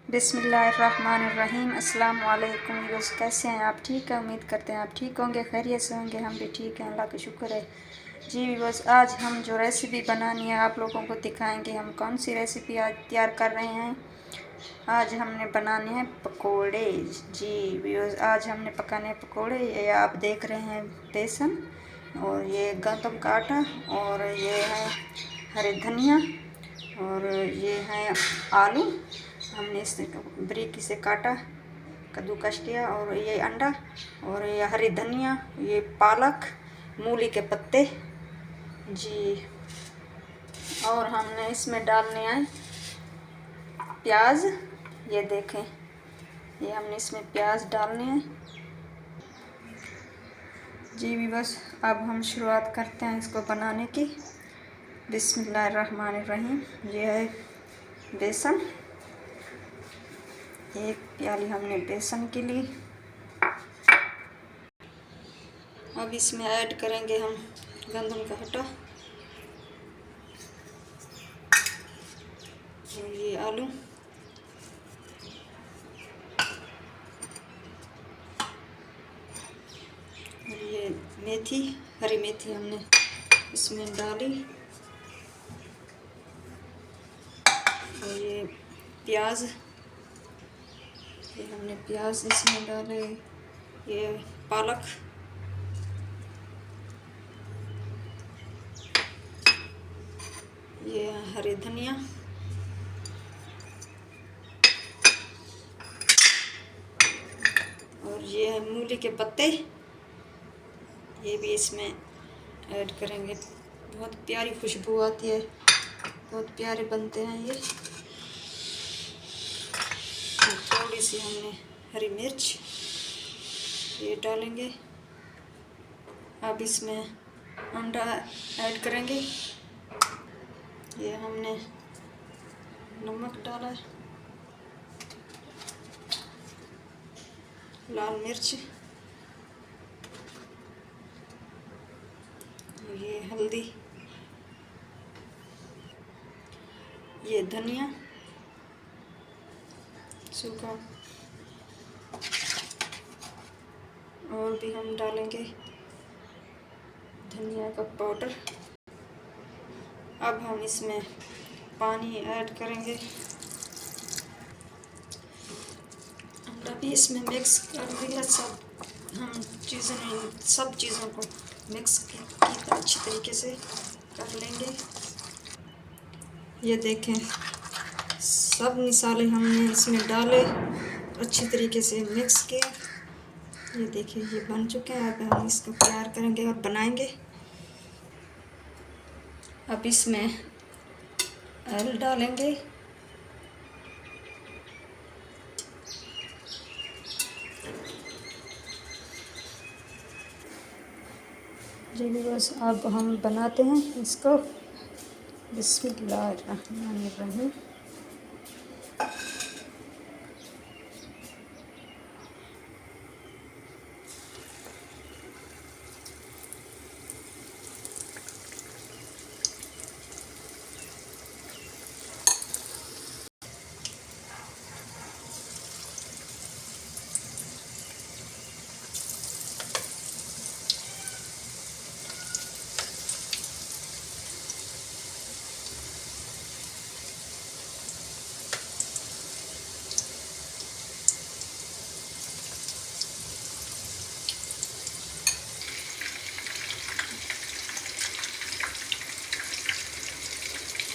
बिस्मिल्लाहिर्रहमानिर्रहीम। अस्सलाम वालेकुम व्यूअर्स, कैसे हैं आप? ठीक है, उम्मीद करते हैं आप ठीक होंगे, खैरियत से होंगे। हम भी ठीक हैं, अल्लाह का शुक्र है। जी व्यूअर्स, आज हम जो रेसिपी बनानी है आप लोगों को दिखाएंगे। हम कौन सी रेसिपी आज तैयार कर रहे हैं। आज हमने बनाने हैं पकोड़े। जी व्यूअर्स, आज हमने पकाने हैं पकोड़े। ये आप देख रहे हैं बेसन, और ये गंदम का आटा, और ये है हरे धनिया, और ये है आलू। हमने इसे बारीकी से काटा, कद्दूकस किया, और ये अंडा, और ये हरी धनिया, ये पालक, मूली के पत्ते। जी, और हमने इसमें डालने हैं प्याज। ये देखें, ये हमने इसमें प्याज डालने हैं। जी बस, अब हम शुरुआत करते हैं इसको बनाने की। बिस्मिल्लाहिर्रहमानिर्रहीम। ये है बेसन, एक प्याली हमने बेसन के लिए। अब इसमें ऐड करेंगे हम गंदम का आटा, और ये आलू, और ये मेथी, हरी मेथी हमने इसमें डाली, और ये प्याज, ये हमने प्याज इसमें डाले, ये पालक, ये हरी धनिया, और ये है मूली के पत्ते। ये भी इसमें ऐड करेंगे। बहुत प्यारी खुशबू आती है, बहुत प्यारे बनते हैं ये। थोड़ी सी हमने हरी मिर्च ये डालेंगे। अब इसमें अंडा ऐड करेंगे। ये हमने नमक डाला, लाल मिर्च, ये हल्दी, ये धनिया सूखा, और भी हम डालेंगे धनिया का पाउडर। अब हम इसमें पानी ऐड करेंगे। अंडा भी इसमें मिक्स कर दिया। हम सब चीज़ों को मिक्स की अच्छी तरीके से कर लेंगे। ये देखें, सब मसाले हमने इसमें डाले, अच्छी तरीके से मिक्स किया। ये देखिए, ये बन चुके हैं। अब हम इसको तैयार करेंगे और बनाएंगे। अब इसमें ऑयल डालेंगे। जी बस, अब हम बनाते हैं इसको। बिस्मिल्लाहिर्रहमानिर्रहीम।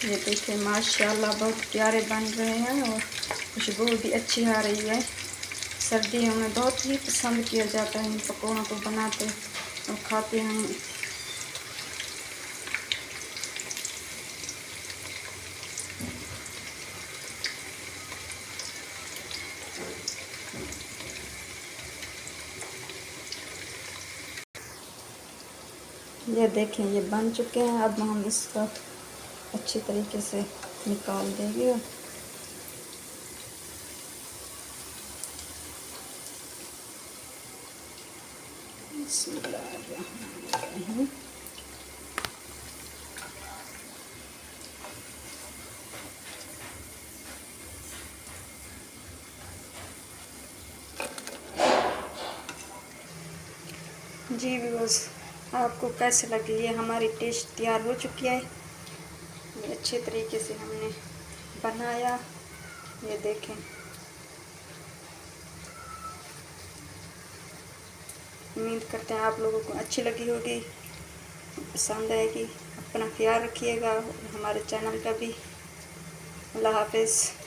ये देखिए, माशाल्लाह बहुत प्यारे बन रहे हैं, और खुशबू भी अच्छी आ रही है। सर्दियों में बहुत ही पसंद किया जाता है इन पकौड़ों को बनाते और खाते हैं। ये देखें, ये बन चुके हैं। अब हम इसको अच्छी तरीके से निकाल देंगे। बिस्मिल्लाहिर्रहमानिर्रहीम। जी व्यूअर्स, आपको कैसे लगी? ये हमारी डिश तैयार हो चुकी है। ये अच्छे तरीके से हमने बनाया, ये देखें। उम्मीद करते हैं आप लोगों को अच्छी लगी होगी, पसंद आएगी। अपना ख्याल रखिएगा, हमारे चैनल का भी। अल्लाह हाफिज़।